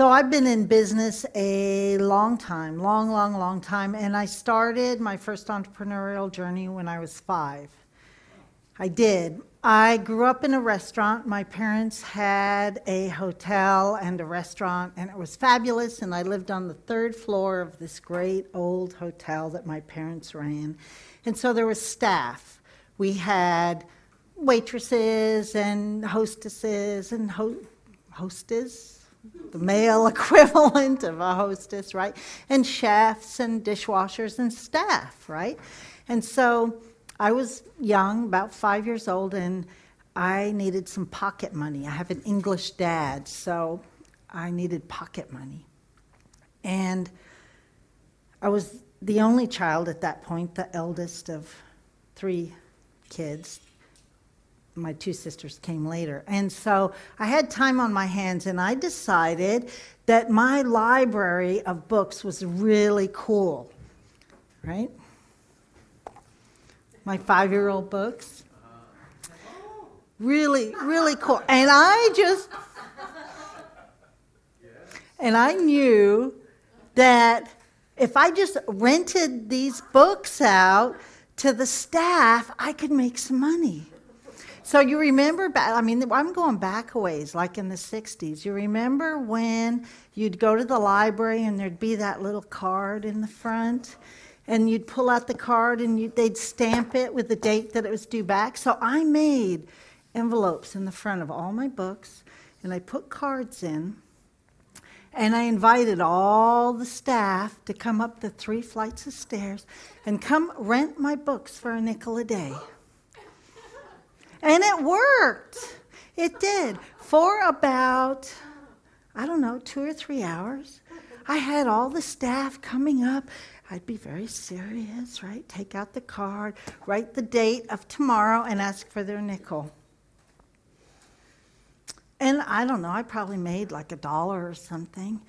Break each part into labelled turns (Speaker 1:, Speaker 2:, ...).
Speaker 1: So I've been in business a long time, long time, and I started my first entrepreneurial journey when I was 5. I did. I grew up in a restaurant. My parents had a hotel and a restaurant, and it was fabulous, and I lived on the 3rd floor of this great old hotel that my parents ran. And so there was staff. We had waitresses and hostesses and hostess, the male equivalent of a hostess, right? And chefs and dishwashers and staff, right? And so I was young, about 5 years old, and I needed some pocket money. I have an English dad, so I needed pocket money. And I was the only child at that point, the eldest of 3 kids. My 2 sisters came later. And so I had time on my hands, and I decided that my library of books was really cool, right? My 5-year-old books. Really, really cool. And I knew that if I just rented these books out to the staff, I could make some money. So you remember, I'm going back a ways, like in the 60s. You remember when you'd go to the library and there'd be that little card in the front? And you'd pull out the card and they'd stamp it with the date that it was due back. So I made envelopes in the front of all my books, and I put cards in, and I invited all the staff to come up the 3 flights of stairs and come rent my books for a nickel a day. And it worked. It did. For about, 2 or 3 hours, I had all the staff coming up. I'd be very serious, right? Take out the card, write the date of tomorrow, and ask for their nickel. And I probably made like $1 or something.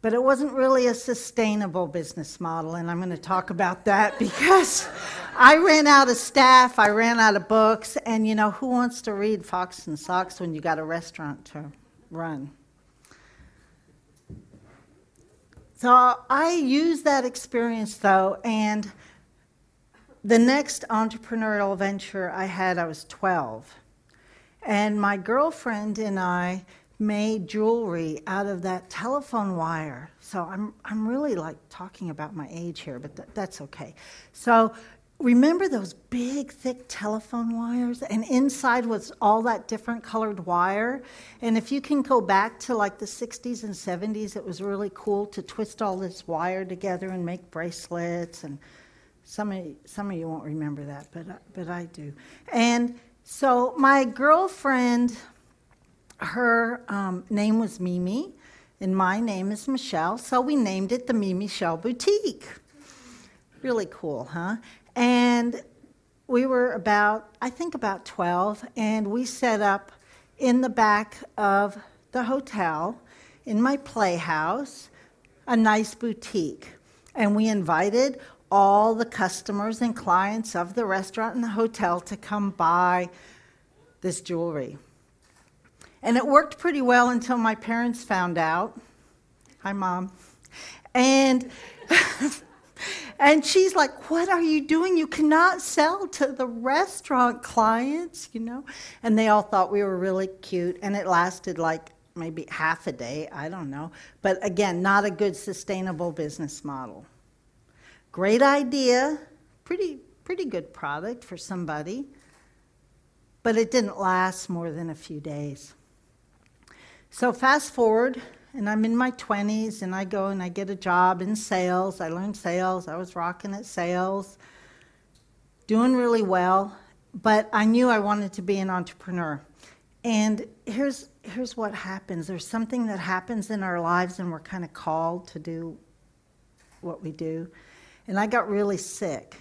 Speaker 1: But it wasn't really a sustainable business model, and I'm going to talk about that because I ran out of staff, I ran out of books, and who wants to read Fox and Socks when you got a restaurant to run? So I used that experience, though, and the next entrepreneurial venture I had, I was 12. And my girlfriend and I made jewelry out of that telephone wire. So I'm really like talking about my age here, but that's okay. So remember those big, thick telephone wires? And inside was all that different colored wire. And if you can go back to like the 60s and 70s, it was really cool to twist all this wire together and make bracelets. And some of you won't remember that, but I do. And so my girlfriend, her name was Mimi, and my name is Michelle, so we named it the Mimi Shell Boutique. Really cool, huh? And we were about 12, and we set up in the back of the hotel, in my playhouse, a nice boutique. And we invited all the customers and clients of the restaurant and the hotel to come buy this jewelry. And it worked pretty well until my parents found out. Hi, Mom. And she's like, "What are you doing? You cannot sell to the restaurant clients, And they all thought we were really cute, and it lasted like maybe half a day, I don't know. But again, not a good sustainable business model. Great idea, pretty good product for somebody, but it didn't last more than a few days. So fast forward, and I'm in my 20s, and I go and I get a job in sales. I learned sales. I was rocking at sales, doing really well, but I knew I wanted to be an entrepreneur. And here's what happens. There's something that happens in our lives, and we're kind of called to do what we do. And I got really sick.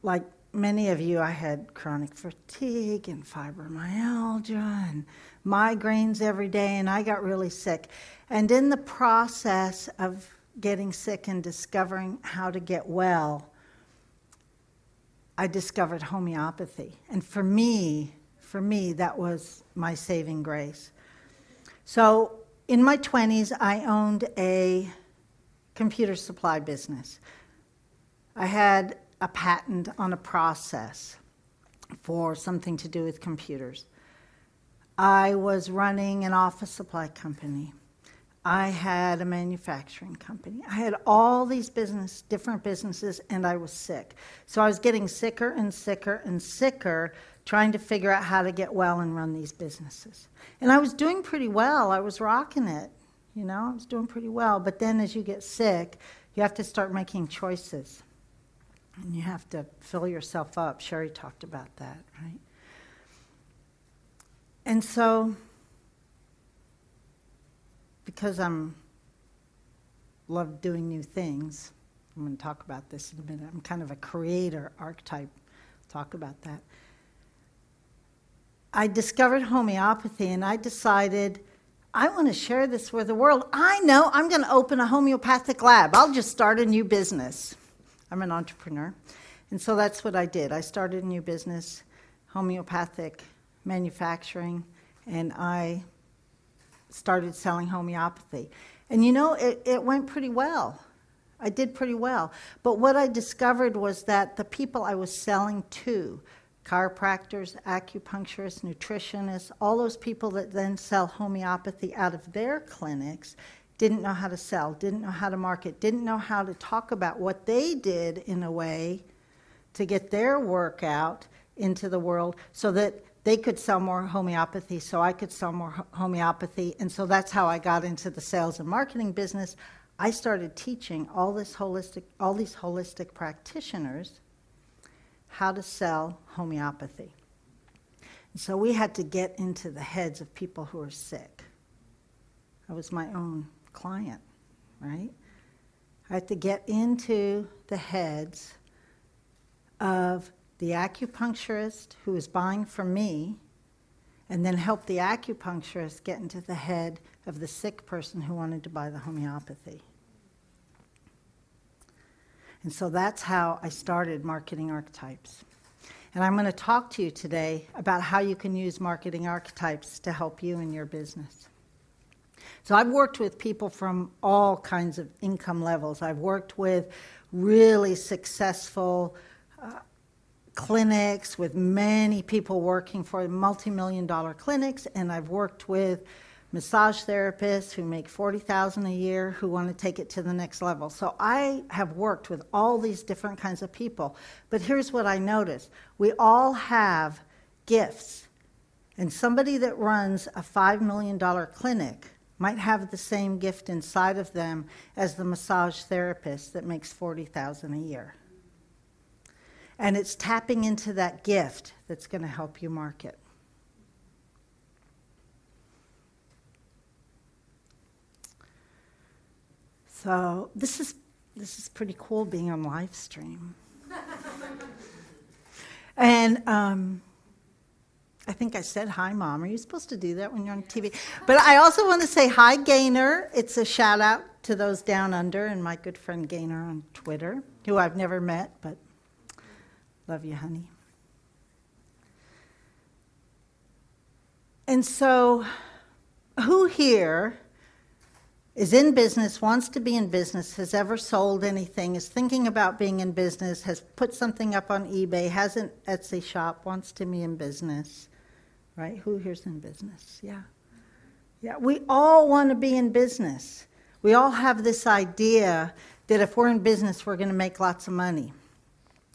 Speaker 1: Like many of you, I had chronic fatigue and fibromyalgia and migraines every day, and I got really sick. And in the process of getting sick and discovering how to get well, I discovered homeopathy. And for me, that was my saving grace. So in my 20s, I owned a computer supply business. I had a patent on a process for something to do with computers. I was running an office supply company. I had a manufacturing company. I had all these different businesses, and I was sick. So I was getting sicker and sicker and sicker, trying to figure out how to get well and run these businesses. And I was doing pretty well. I was rocking it. I was doing pretty well. But then as you get sick, you have to start making choices. And you have to fill yourself up. Sherry talked about that, right? And so, because love doing new things, I'm going to talk about this in a minute. I'm kind of a creator archetype. I'll talk about that. I discovered homeopathy, and I decided I want to share this with the world. I know I'm going to open a homeopathic lab. I'll just start a new business. I'm an entrepreneur. And so that's what I did. I started a new business, homeopathic manufacturing, and I started selling homeopathy. And it went pretty well. I did pretty well. But what I discovered was that the people I was selling to, chiropractors, acupuncturists, nutritionists, all those people that then sell homeopathy out of their clinics, didn't know how to sell, didn't know how to market, didn't know how to talk about what they did in a way to get their work out into the world so that they could sell more homeopathy, so I could sell more homeopathy. And so that's how I got into the sales and marketing business. I started teaching all these holistic practitioners how to sell homeopathy. And so we had to get into the heads of people who are sick. I was my own client, right? I had to get into the heads of the acupuncturist who was buying from me, and then help the acupuncturist get into the head of the sick person who wanted to buy the homeopathy. And so that's how I started Marketing Archetypes. And I'm going to talk to you today about how you can use Marketing Archetypes to help you in your business. So I've worked with people from all kinds of income levels. I've worked with really successful clinics with many people working for multi-million-dollar clinics, and I've worked with massage therapists who make $40,000 a year who want to take it to the next level. So I have worked with all these different kinds of people. But here's what I noticed. We all have gifts. And somebody that runs a $5 million clinic might have the same gift inside of them as the massage therapist that makes $40,000 a year. And it's tapping into that gift that's going to help you market. So this is pretty cool being on live stream. And I think I said hi, Mom. Are you supposed to do that when you're on TV? But I also want to say hi, Gaynor. It's a shout out to those down under and my good friend Gaynor on Twitter, who I've never met, but love you, honey. And so, who here is in business, wants to be in business, has ever sold anything, is thinking about being in business, has put something up on eBay, has an Etsy shop, wants to be in business, right? Who here's in business? Yeah. Yeah, we all want to be in business. We all have this idea that if we're in business, we're going to make lots of money.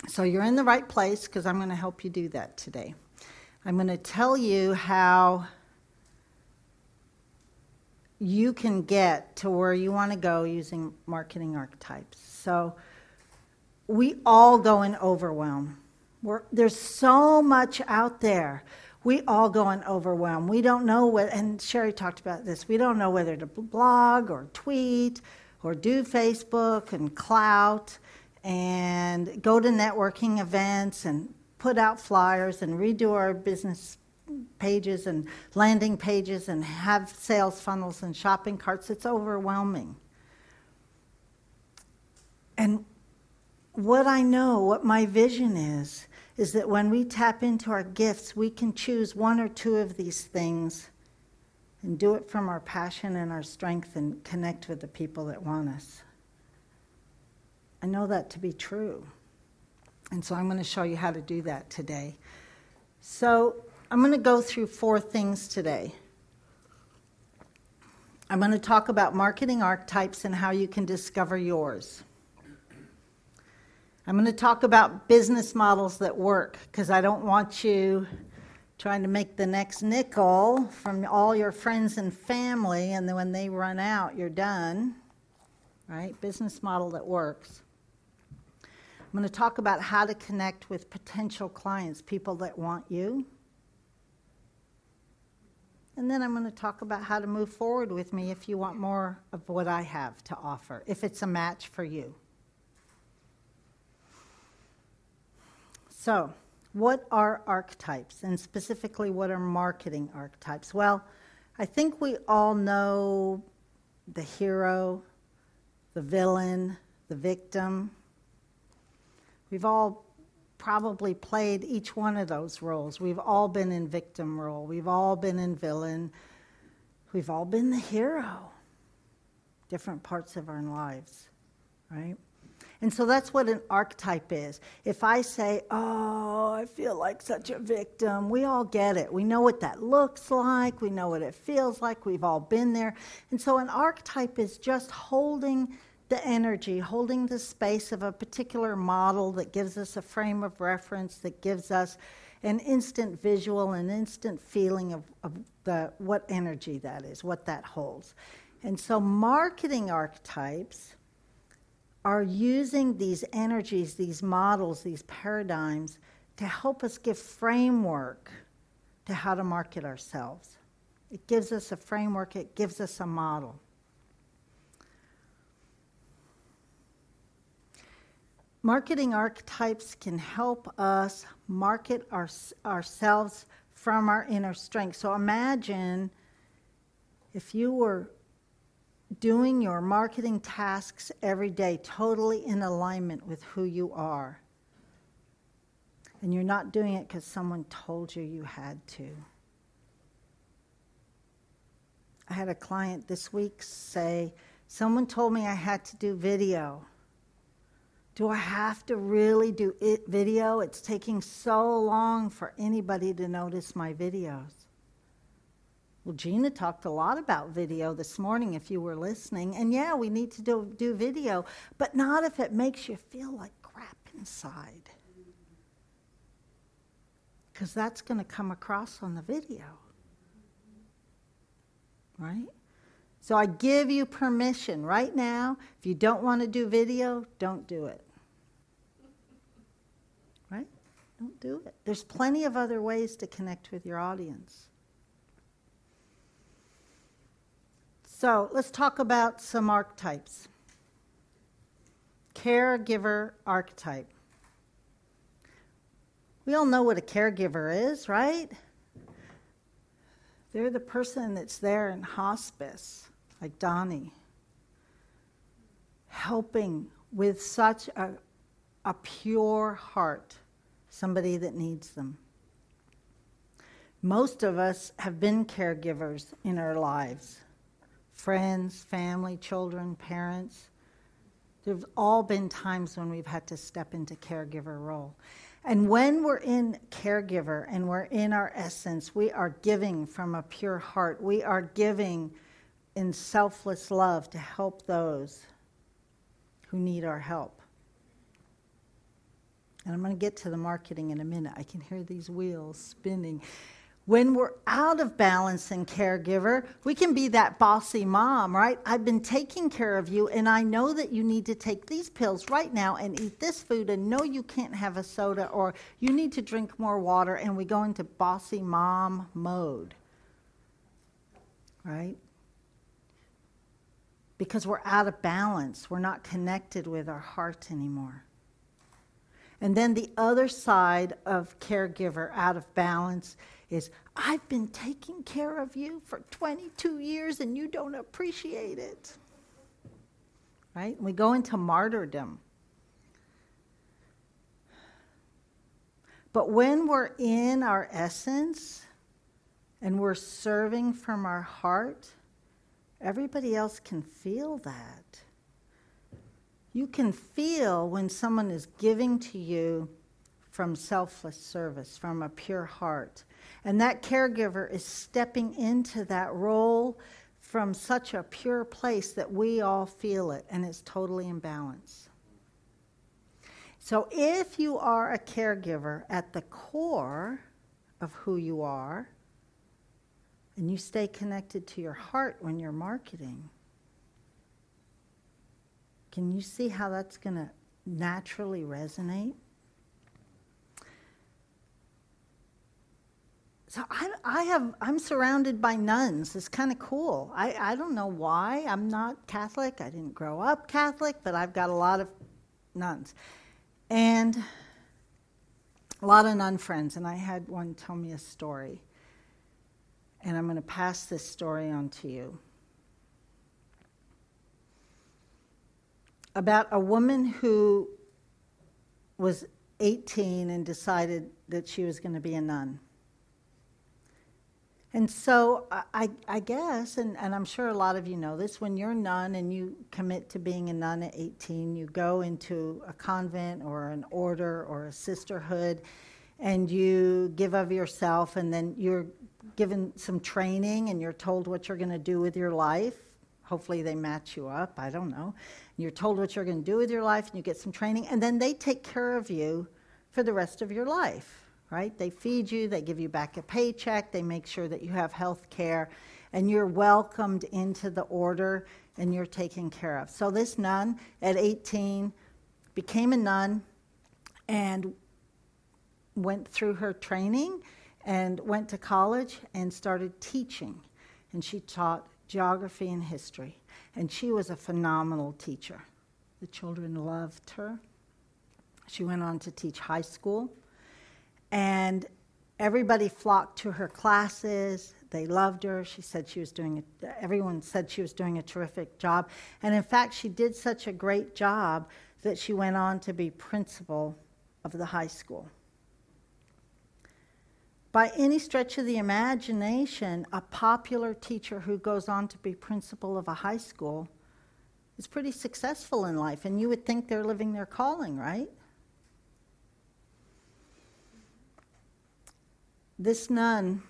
Speaker 1: So you're in the right place because I'm going to help you do that today. I'm going to tell you how you can get to where you want to go using Marketing Archetypes. So we all go in overwhelm. There's so much out there. We all go in overwhelm. We don't know what, and Sherry talked about this, we don't know whether to blog or tweet or do Facebook and Clout and go to networking events and put out flyers and redo our business pages and landing pages and have sales funnels and shopping carts. It's overwhelming. And what I know, what my vision is that when we tap into our gifts, we can choose one or two of these things and do it from our passion and our strength and connect with the people that want us. I know that to be true. And so I'm going to show you how to do that today. So I'm going to go through 4 things today. I'm going to talk about marketing archetypes and how you can discover yours. I'm going to talk about business models that work, because I don't want you trying to make the next nickel from all your friends and family, and then when they run out, you're done. Right? Business model that works. I'm going to talk about how to connect with potential clients, people that want you. And then I'm going to talk about how to move forward with me if you want more of what I have to offer, if it's a match for you. So, what are archetypes? And specifically, what are marketing archetypes? Well, I think we all know the hero, the villain, the victim. We've all probably played each one of those roles. We've all been in victim role. We've all been in villain. We've all been the hero. Different parts of our lives, right? And so that's what an archetype is. If I say, oh, I feel like such a victim, we all get it. We know what that looks like. We know what it feels like. We've all been there. And so an archetype is just holding the energy, holding the space of a particular model that gives us a frame of reference, that gives us an instant visual, an instant feeling of what energy that is, what that holds. And so marketing archetypes are using these energies, these models, these paradigms to help us give framework to how to market ourselves. It gives us a framework, it gives us a model. Marketing archetypes can help us market ourselves from our inner strength. So imagine if you were doing your marketing tasks every day totally in alignment with who you are. And you're not doing it because someone told you you had to. I had a client this week say, someone told me I had to do video. Do I have to really do video? It's taking so long for anybody to notice my videos. Well, Gina talked a lot about video this morning if you were listening. And yeah, we need to do video, but not if it makes you feel like crap inside. Because that's going to come across on the video. Right? So I give you permission right now. If you don't want to do video, don't do it. Right? Don't do it. There's plenty of other ways to connect with your audience. So let's talk about some archetypes. Caregiver archetype. We all know what a caregiver is, right? They're the person that's there in hospice, like Donnie, helping with such a pure heart, somebody that needs them. Most of us have been caregivers in our lives. Friends, family, children, parents. There's all been times when we've had to step into caregiver role. And when we're in caregiver and we're in our essence, we are giving from a pure heart. We are giving in selfless love to help those who need our help. And I'm going to get to the marketing in a minute. I can hear these wheels spinning. When we're out of balance in caregiver, we can be that bossy mom, right? I've been taking care of you, and I know that you need to take these pills right now and eat this food, and no, you can't have a soda, or you need to drink more water, and we go into bossy mom mode, right? Because we're out of balance. We're not connected with our heart anymore. And then the other side of caregiver out of balance is, I've been taking care of you for 22 years and you don't appreciate it. Right? We go into martyrdom. But when we're in our essence and we're serving from our heart, everybody else can feel that. You can feel when someone is giving to you from selfless service, from a pure heart. And that caregiver is stepping into that role from such a pure place that we all feel it, and it's totally in balance. So if you are a caregiver at the core of who you are, and you stay connected to your heart when you're marketing, can you see how that's going to naturally resonate? So I'm surrounded by nuns. It's kind of cool. I don't know why. I'm not Catholic. I didn't grow up Catholic, but I've got a lot of nuns. And a lot of nun friends. And I had one tell me a story. And I'm going to pass this story on to you. About a woman who was 18 and decided that she was going to be a nun. And so I guess, and I'm sure a lot of you know this, when you're a nun and you commit to being a nun at 18, you go into a convent or an order or a sisterhood, and you give of yourself, and then you're given some training, and you're told what you're going to do with your life. Hopefully they match you up, I don't know. You're told what you're going to do with your life, and you get some training, and then they take care of you for the rest of your life. Right? They feed you, they give you back a paycheck, they make sure that you have health care, and you're welcomed into the order, and you're taken care of. So this nun at 18 became a nun and went through her training and went to college and started teaching. And she taught geography and history. And she was a phenomenal teacher. The children loved her. She went on to teach high school. And everybody flocked to her classes. They loved her. She said she was everyone said she was doing a terrific job. And in fact, she did such a great job that she went on to be principal of the high school. By any stretch of the imagination, a popular teacher who goes on to be principal of a high school is pretty successful in life. And you would think they're living their calling, right? This nun,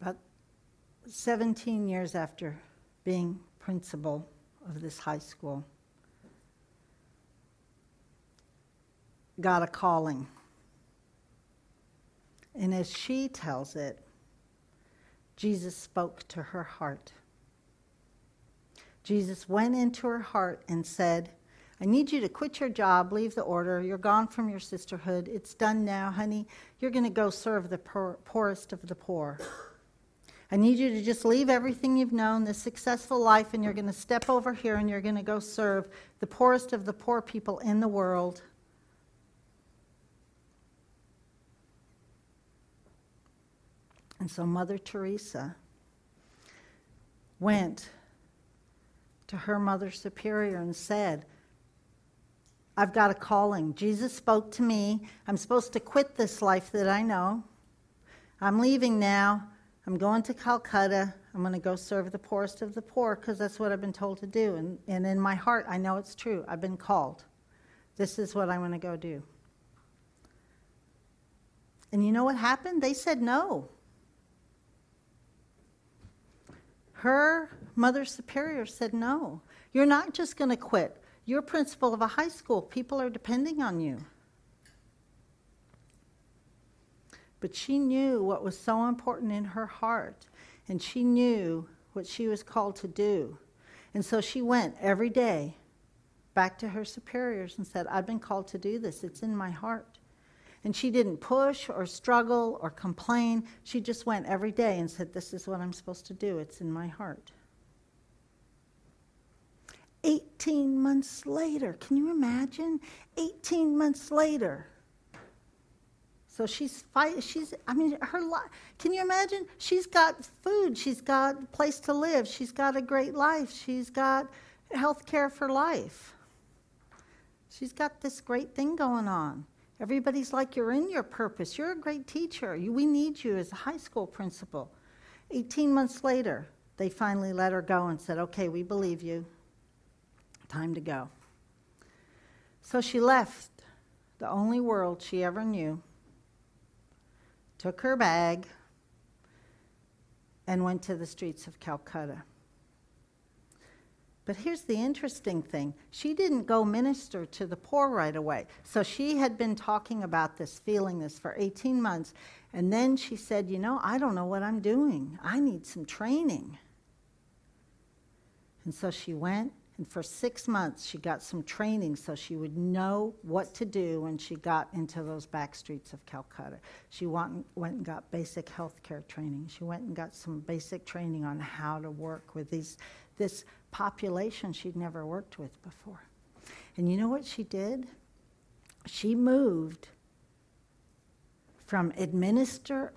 Speaker 1: about 17 years after being principal of this high school, got a calling. And as she tells it, Jesus spoke to her heart. Jesus went into her heart and said, I need you to quit your job, leave the order. You're gone from your sisterhood. It's done now, honey. You're going to go serve the poorest of the poor. I need you to just leave everything you've known, this successful life, and you're going to step over here and you're going to go serve the poorest of the poor people in the world. And so Mother Teresa went to her Mother Superior and said, I've got a calling. Jesus spoke to me. I'm supposed to quit this life that I know. I'm leaving now. I'm going to Calcutta. I'm going to go serve the poorest of the poor because that's what I've been told to do. And in my heart, I know it's true. I've been called. This is what I want to go do. And you know what happened? They said no. Her Mother Superior said no. You're not just going to quit. You're principal of a high school. People are depending on you. But she knew what was so important in her heart, and she knew what she was called to do. And so she went every day back to her superiors and said, I've been called to do this. It's in my heart. And she didn't push or struggle or complain. She just went every day and said, this is what I'm supposed to do. It's in my heart. 18 months later, can you imagine? 18 months later. So her life, can you imagine? She's got food, she's got a place to live, she's got a great life, she's got health care for life. She's got this great thing going on. Everybody's like, you're in your purpose. You're a great teacher. We need you as a high school principal. 18 months later, they finally let her go and said, okay, we believe you. Time to go. So she left the only world she ever knew, took her bag, and went to the streets of Calcutta. But here's the interesting thing. She didn't go minister to the poor right away. So she had been talking about this, feeling this for 18 months. And then she said, I don't know what I'm doing. I need some training. And so she went, and for 6 months she got some training so she would know what to do when she got into those back streets of Calcutta. She went and got basic health care training. She went and got some basic training on how to work with this population she'd never worked with before. And you know what she did? She moved from administrator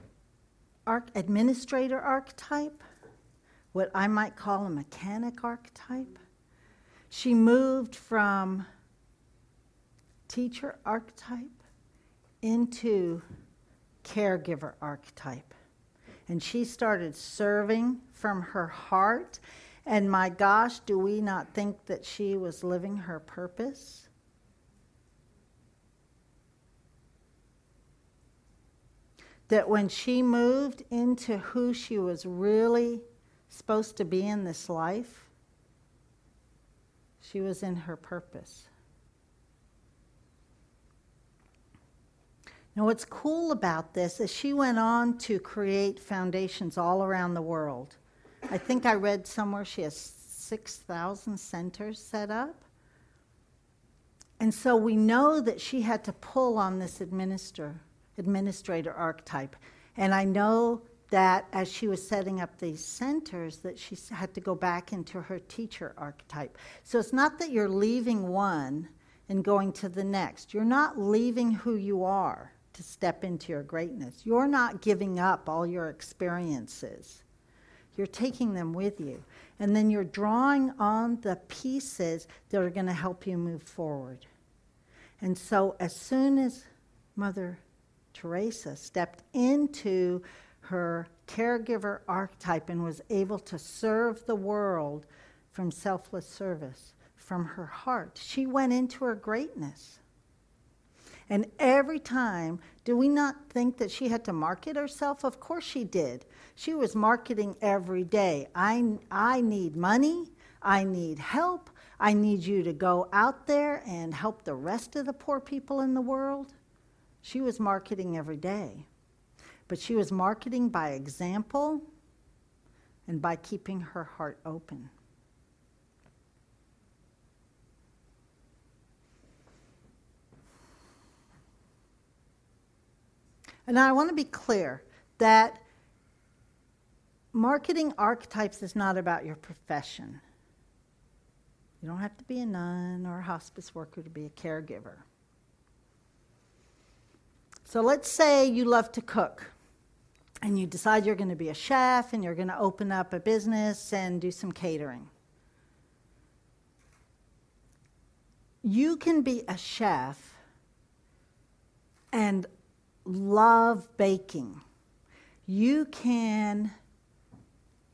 Speaker 1: archetype, what I might call a mechanic archetype. She moved from teacher archetype into caregiver archetype. And she started serving from her heart. And my gosh, do we not think that she was living her purpose? That when she moved into who she was really supposed to be in this life, she was in her purpose. Now, what's cool about this is she went on to create foundations all around the world. I think I read somewhere she has 6,000 centers set up. And so we know that she had to pull on this administrator archetype. And I know that as she was setting up these centers, that she had to go back into her teacher archetype. So it's not that you're leaving one and going to the next. You're not leaving who you are to step into your greatness. You're not giving up all your experiences. You're taking them with you. And then you're drawing on the pieces that are going to help you move forward. And so as soon as Mother Teresa stepped into her caregiver archetype and was able to serve the world from selfless service, from her heart, she went into her greatness. And every time, do we not think that she had to market herself? Of course she did. She was marketing every day. I need money. I need help. I need you to go out there and help the rest of the poor people in the world. She was marketing every day. But she was marketing by example and by keeping her heart open. And I want to be clear that marketing archetypes is not about your profession. You don't have to be a nun or a hospice worker to be a caregiver. So let's say you love to cook and you decide you're going to be a chef and you're going to open up a business and do some catering. You can be a chef and love baking. You can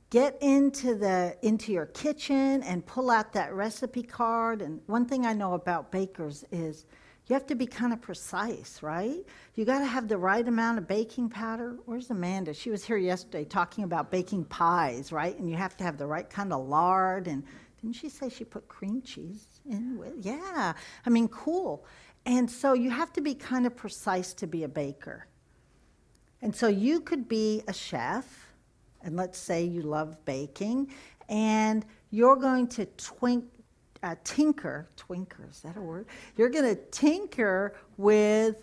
Speaker 1: get into your kitchen and pull out that recipe card. And one thing I know about bakers is you have to be kind of precise, right? You got to have the right amount of baking powder. Where's Amanda? She was here yesterday talking about baking pies, right? And you have to have the right kind of lard. And didn't she say she put cream cheese in with? Yeah. I mean, cool. And so you have to be kind of precise to be a baker. And so you could be a chef, and let's say you love baking, and you're going to tinker, is that a word? You're going to tinker with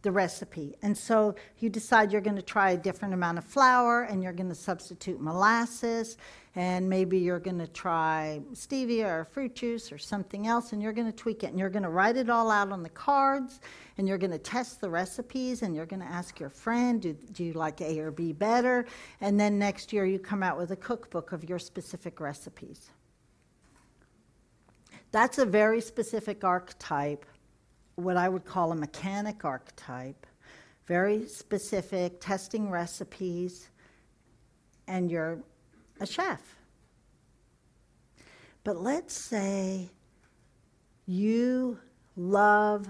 Speaker 1: the recipe. And so you decide you're going to try a different amount of flour, and you're going to substitute molasses, and maybe you're going to try stevia or fruit juice or something else, and you're going to tweak it, and you're going to write it all out on the cards, and you're going to test the recipes, and you're going to ask your friend, do you like A or B better? And then next year you come out with a cookbook of your specific recipes. That's a very specific archetype what I would call a mechanic archetype, very specific, testing recipes, and you're a chef. But let's say you love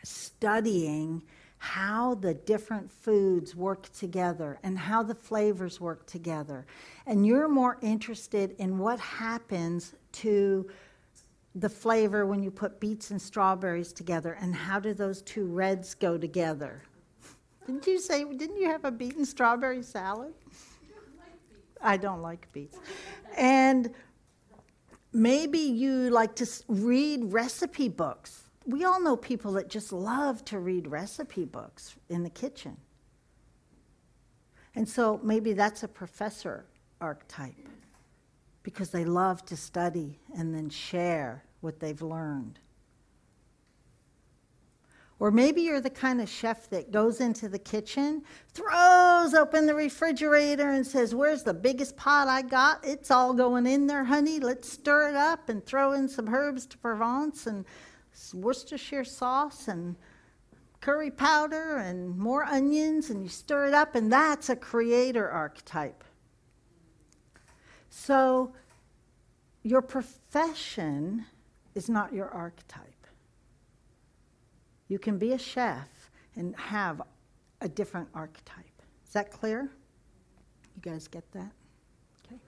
Speaker 1: studying how the different foods work together and how the flavors work together. And you're more interested in what happens to the flavor when you put beets and strawberries together, and how do those two reds go together? Didn't you have a beet and strawberry salad? I don't like beets. And maybe you like to read recipe books. We all know people that just love to read recipe books in the kitchen. And so maybe that's a professor archetype, because they love to study and then share what they've learned. Or maybe you're the kind of chef that goes into the kitchen, throws open the refrigerator and says, "Where's the biggest pot I got? It's all going in there, honey. Let's stir it up and throw in some herbs de Provence and Worcestershire sauce and curry powder and more onions," and you stir it up, and that's a creator archetype. So your profession is not your archetype. You can be a chef and have a different archetype. Is that clear? You guys get that? Okay.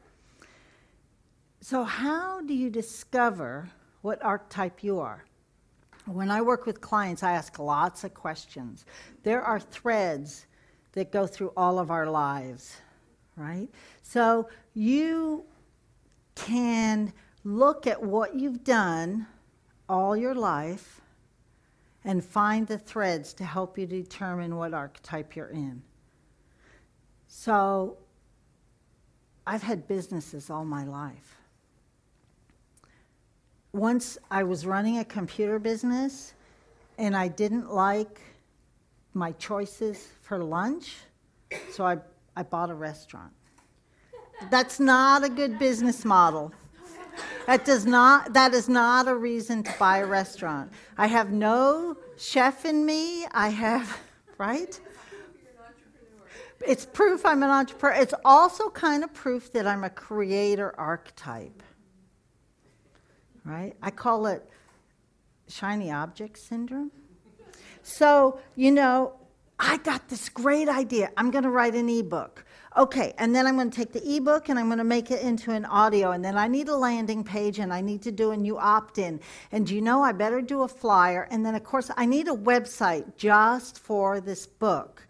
Speaker 1: So how do you discover what archetype you are? When I work with clients, I ask lots of questions. There are threads that go through all of our lives, right? So you can look at what you've done all your life and find the threads to help you determine what archetype you're in. So I've had businesses all my life. Once I was running a computer business and I didn't like my choices for lunch, so I bought a restaurant. That's not a good business model. That is not a reason to buy a restaurant. I have no chef in me. Right? It's proof I'm an entrepreneur. It's also kind of proof that I'm a creator archetype. Right? I call it shiny object syndrome. So, I got this great idea. I'm going to write an ebook. Okay, and then I'm going to take the ebook and I'm going to make it into an audio, and then I need a landing page and I need to do a new opt-in. And I better do a flyer, and then of course I need a website just for this book.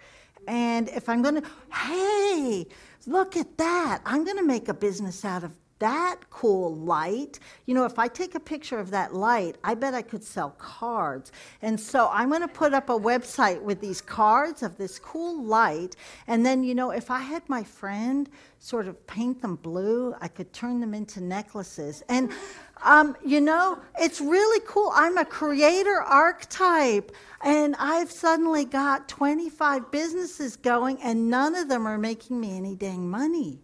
Speaker 1: And if I'm going to, hey, look at that. I'm going to make a business out of that cool light. If I take a picture of that light, I bet I could sell cards. And so I'm going to put up a website with these cards of this cool light. And then, if I had my friend sort of paint them blue, I could turn them into necklaces. And, it's really cool. I'm a creator archetype. And I've suddenly got 25 businesses going, and none of them are making me any dang money.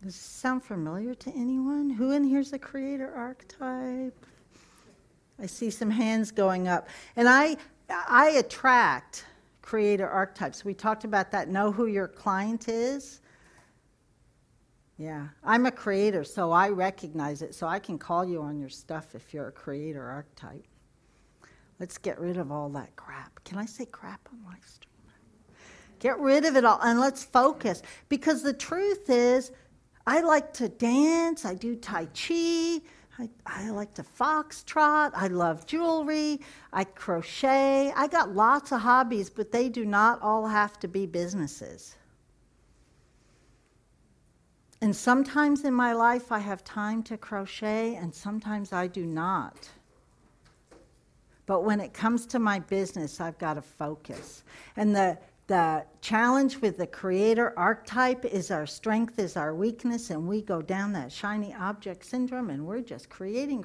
Speaker 1: Does this sound familiar to anyone? Who in here's a creator archetype? I see some hands going up. And I attract creator archetypes. We talked about that. Know who your client is. Yeah, I'm a creator, so I recognize it. So I can call you on your stuff if you're a creator archetype. Let's get rid of all that crap. Can I say crap on live stream? Get rid of it all and let's focus. Because the truth is, I like to dance, I do Tai Chi, I like to foxtrot, I love jewelry, I crochet. I got lots of hobbies, but they do not all have to be businesses. And sometimes in my life I have time to crochet, and sometimes I do not. But when it comes to my business, I've got to focus. And the challenge with the creator archetype is our strength is our weakness, and we go down that shiny object syndrome, and we're just creating,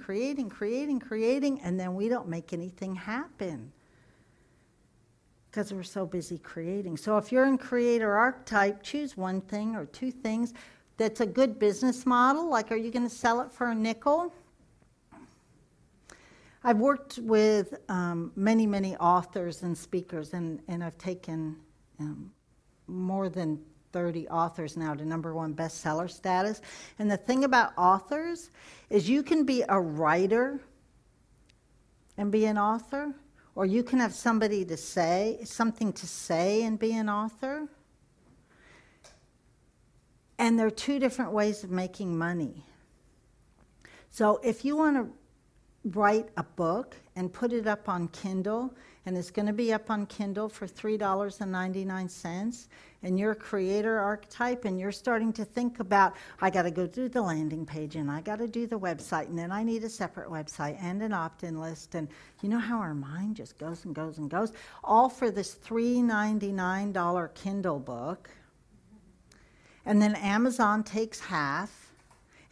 Speaker 1: and then we don't make anything happen because we're so busy creating. So if you're in creator archetype, choose one thing or two things that's a good business model. Like, are you going to sell it for a nickel? I've worked with many, many authors and speakers, and I've taken more than 30 authors now to #1 bestseller status. And the thing about authors is you can be a writer and be an author, or you can have something to say and be an author. And there are two different ways of making money. So if you want to write a book and put it up on Kindle, and it's going to be up on Kindle for $3.99, and you're a creator archetype, and you're starting to think about, I got to go do the landing page, and I got to do the website, and then I need a separate website and an opt-in list, and you know how our mind just goes and goes and goes, all for this $3.99 Kindle book. And then Amazon takes half,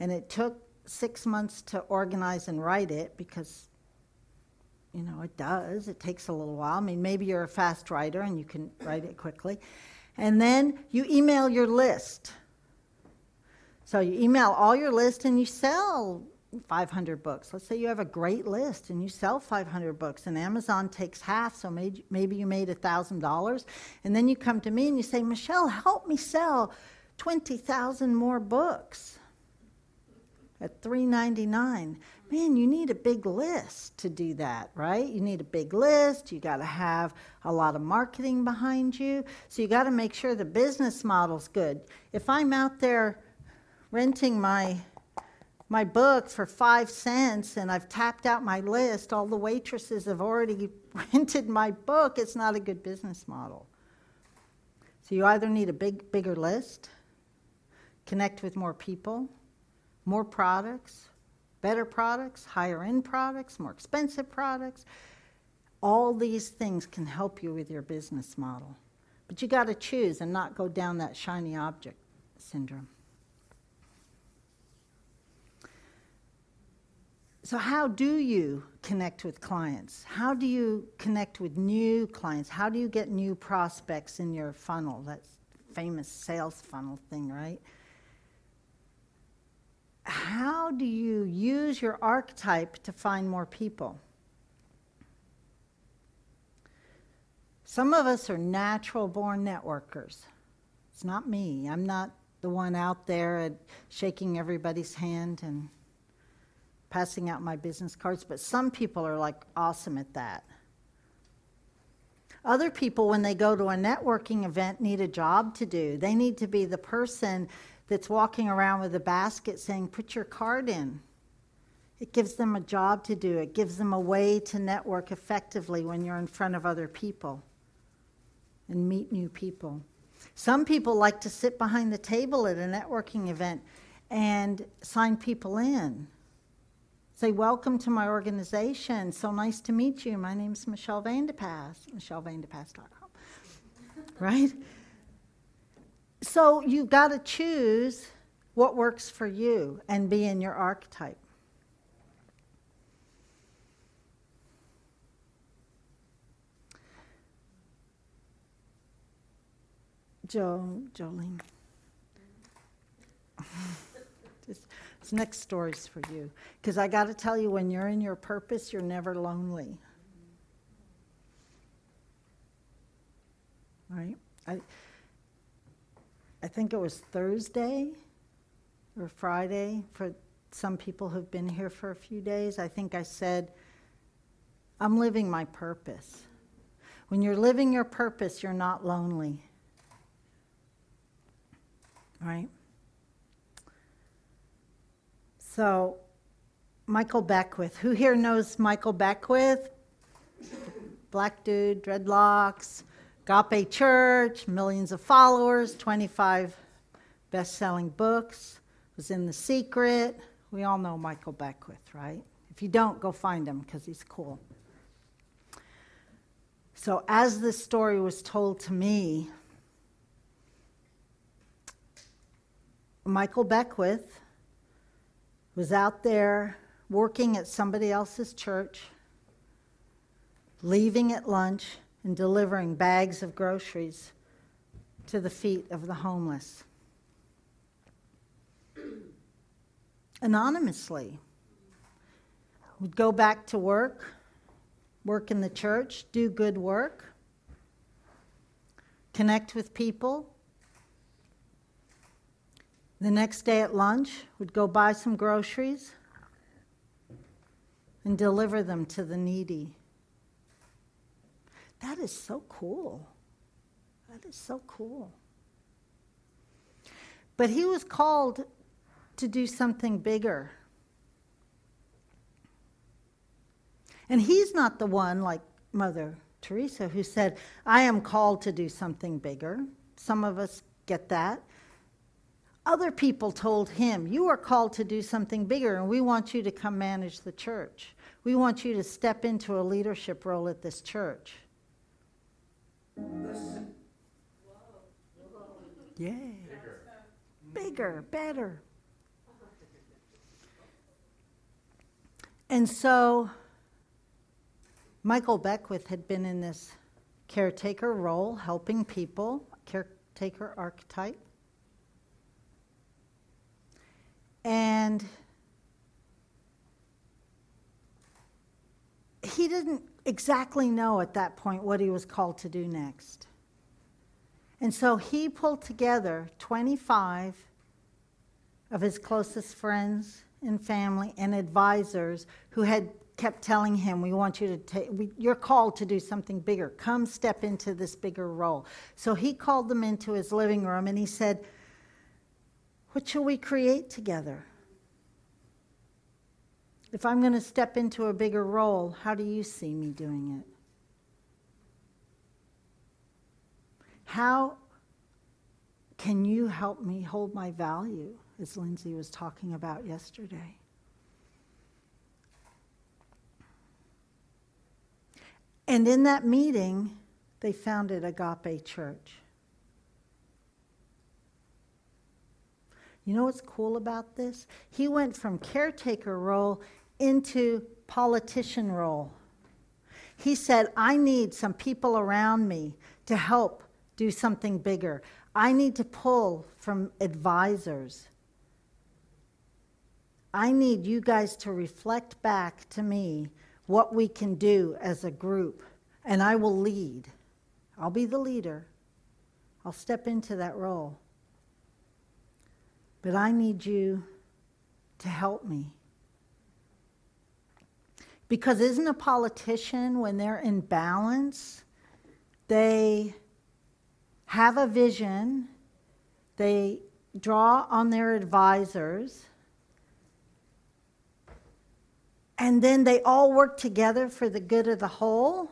Speaker 1: and it took 6 months to organize and write it because, you know, it does. It takes a little while. I mean, maybe you're a fast writer and you can write it quickly. And then you email your list. So you email all your list and you sell 500 books. Let's say you have a great list and you sell 500 books and Amazon takes half, so maybe you made $1,000. And then you come to me and you say, Michelle, help me sell 20,000 more books at $3.99. Man, you need a big list to do that, right? You need a big list. You got to have a lot of marketing behind you. So you got to make sure the business model's good. If I'm out there renting my book for 5 cents and I've tapped out my list, all the waitresses have already rented my book, it's not a good business model. So you either need a bigger list, connect with more people, more products, better products, higher end products, more expensive products. All these things can help you with your business model. But you got to choose and not go down that shiny object syndrome. So how do you connect with clients? How do you connect with new clients? How do you get new prospects in your funnel? That famous sales funnel thing, right? How do you use your archetype to find more people? Some of us are natural-born networkers. It's not me. I'm not the one out there shaking everybody's hand and passing out my business cards, but some people are like awesome at that. Other people, when they go to a networking event, need a job to do. They need to be the person that's walking around with a basket saying, put your card in. It gives them a job to do. It gives them a way to network effectively when you're in front of other people and meet new people. Some people like to sit behind the table at a networking event and sign people in. Say, welcome to my organization. So nice to meet you. My name's Michelle Vandepas, michellevandepas.com. Right? So you've got to choose what works for you and be in your archetype. Jolene. This next story's for you. Because I got to tell you, when you're in your purpose, you're never lonely. Right? I think it was Thursday or Friday, for some people who've been here for a few days, I think I said, I'm living my purpose. When you're living your purpose, you're not lonely. Right? So, Michael Beckwith. Who here knows Michael Beckwith? Black dude, dreadlocks, Agape Church, millions of followers, 25 best-selling books, was in The Secret. We all know Michael Beckwith, right? If you don't, go find him because he's cool. So as this story was told to me, Michael Beckwith was out there working at somebody else's church, leaving at lunch, and delivering bags of groceries to the feet of the homeless. Anonymously. would go back to work in the church, do good work, connect with people. The next day at lunch, would go buy some groceries and deliver them to the needy. That is so cool. That is so cool. But he was called to do something bigger. And he's not the one, like Mother Teresa, who said, I am called to do something bigger. Some of us get that. Other people told him, you are called to do something bigger, and we want you to come manage the church. We want you to step into a leadership role at this church. Yay. Bigger, better. And so Michael Beckwith had been in this caretaker role, helping people, caretaker archetype. And he didn't exactly know at that point what he was called to do next. And so he pulled together 25 of his closest friends and family and advisors who had kept telling him, we want you to you're called to do something bigger. Come step into this bigger role. So he called them into his living room and he said, what shall we create together? If I'm going to step into a bigger role, how do you see me doing it? How can you help me hold my value, as Lindsay was talking about yesterday? And in that meeting, they founded Agape Church. You know what's cool about this? He went from caretaker role into politician role. He said, I need some people around me to help do something bigger. I need to pull from advisors. I need you guys to reflect back to me what we can do as a group, and I will lead. I'll be the leader. I'll step into that role. But I need you to help me. Because isn't a politician, when they're in balance, they have a vision, they draw on their advisors, and then they all work together for the good of the whole?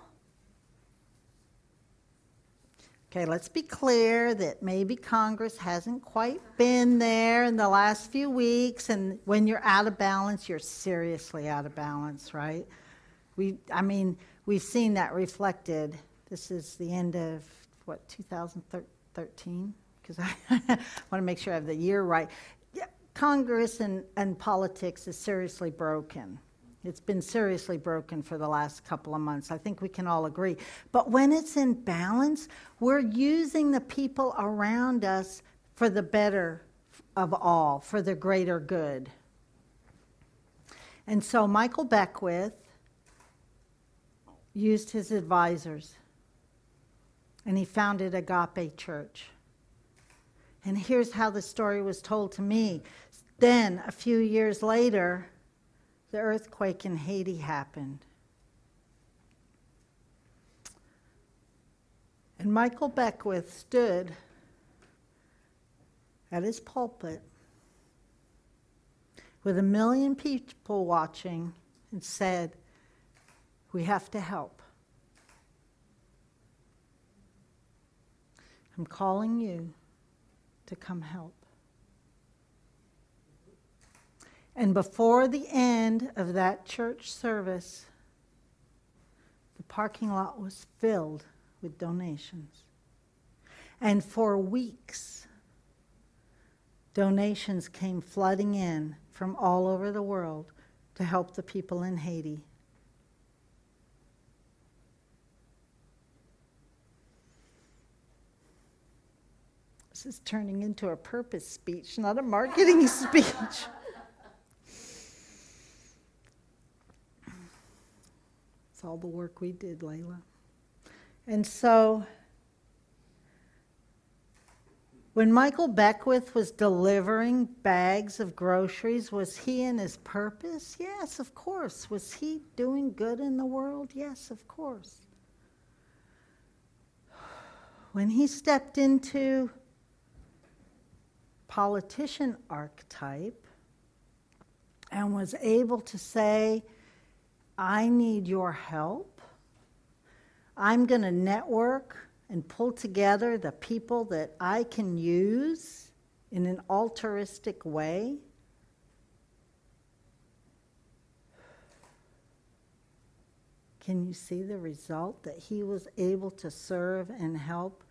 Speaker 1: Okay, let's be clear that maybe Congress hasn't quite been there in the last few weeks, and when you're out of balance, you're seriously out of balance, right? We've seen that reflected. This is the end of, 2013? Because I want to make sure I have the year right. Yeah, Congress and politics is seriously broken. It's been seriously broken for the last couple of months. I think we can all agree. But when it's in balance, we're using the people around us for the better of all, for the greater good. And so Michael Beckwith used his advisors, and he founded Agape Church. And here's how the story was told to me. Then, a few years later, the earthquake in Haiti happened. And Michael Beckwith stood at his pulpit with 1 million people watching and said, we have to help. I'm calling you to come help. And before the end of that church service, the parking lot was filled with donations. And for weeks, donations came flooding in from all over the world to help the people in Haiti. This is turning into a purpose speech, not a marketing speech. It's all the work we did, Layla. And so when Michael Beckwith was delivering bags of groceries, was he in his purpose? Yes, of course. Was he doing good in the world? Yes, of course. When he stepped into politician archetype and was able to say, I need your help. I'm going to network and pull together the people that I can use in an altruistic way. Can you see the result? That he was able to serve and help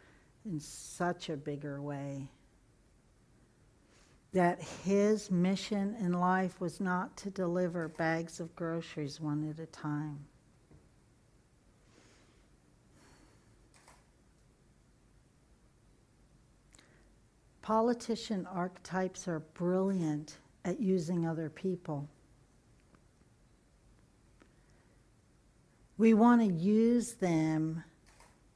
Speaker 1: in such a bigger way. That his mission in life was not to deliver bags of groceries one at a time. Politician archetypes are brilliant at using other people. We want to use them,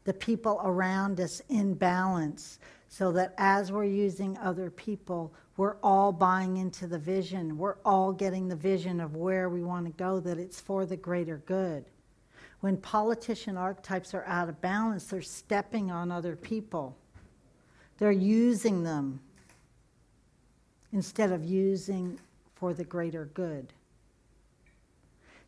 Speaker 1: the people around us, in balance, so that as we're using other people, we're all buying into the vision. We're all getting the vision of where we want to go, that it's for the greater good. When politician archetypes are out of balance, they're stepping on other people. They're using them instead of using for the greater good.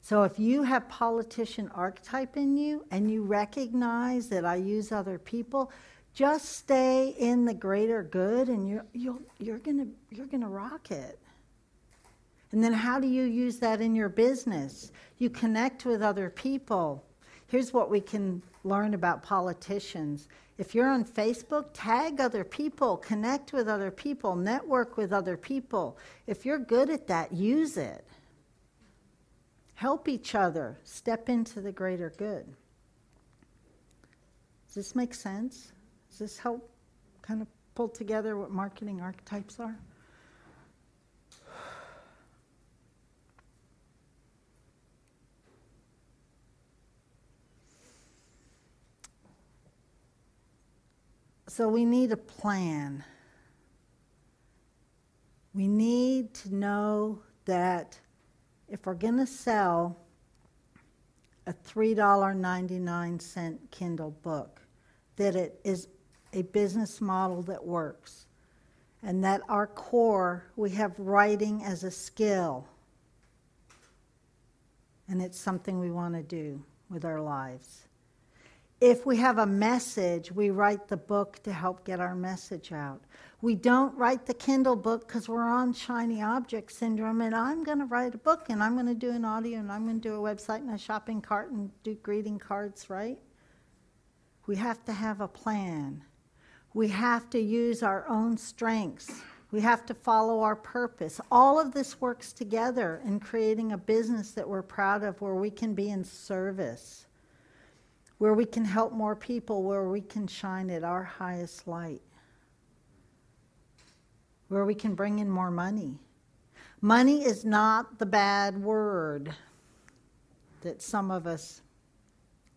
Speaker 1: So if you have politician archetype in you and you recognize that I use other people, just stay in the greater good and you're gonna rock it. And then how do you use that in your business? You connect with other people. Here's what we can learn about politicians. If you're on Facebook, tag other people, connect with other people, network with other people. If you're good at that, use it. Help each other. Step into the greater good. Does this make sense? Does this help kind of pull together what marketing archetypes are? So we need a plan. We need to know that if we're going to sell a $3.99 Kindle book, that it is a business model that works, and that our core, we have writing as a skill, and it's something we want to do with our lives. If we have a message, we write the book to help get our message out. We don't write the Kindle book because we're on shiny object syndrome, and I'm going to write a book, and I'm going to do an audio, and I'm going to do a website and a shopping cart and do greeting cards, right? We have to have a plan. We have to use our own strengths. We have to follow our purpose. All of this works together in creating a business that we're proud of, where we can be in service, where we can help more people, where we can shine at our highest light, where we can bring in more money. Money is not the bad word that some of us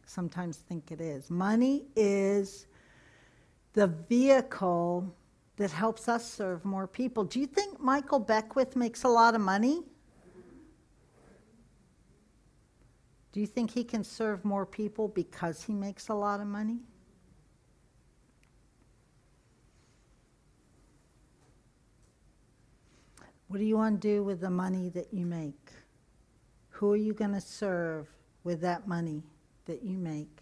Speaker 1: sometimes think it is. Money is the vehicle that helps us serve more people. Do you think Michael Beckwith makes a lot of money? Do you think he can serve more people because he makes a lot of money? What do you want to do with the money that you make? Who are you going to serve with that money that you make?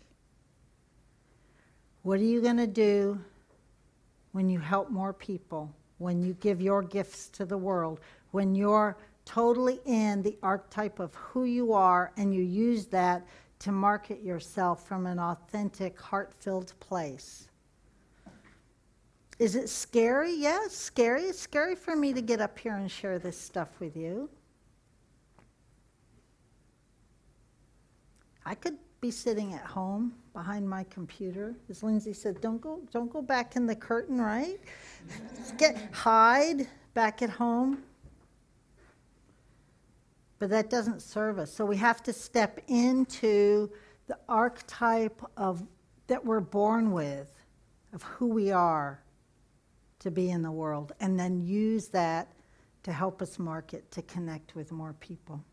Speaker 1: What are you going to do when you help more people, when you give your gifts to the world, when you're totally in the archetype of who you are and you use that to market yourself from an authentic, heart-filled place? Is it scary? Yeah, it's scary. It's scary for me to get up here and share this stuff with you. I could be sitting at home behind my computer. As Lindsay said, don't go back in the curtain, right? Hide back at home. but that doesn't serve us. So we have to step into the archetype of that we're born with, of who we are to be in the world, and then use that to help us market, to connect with more people.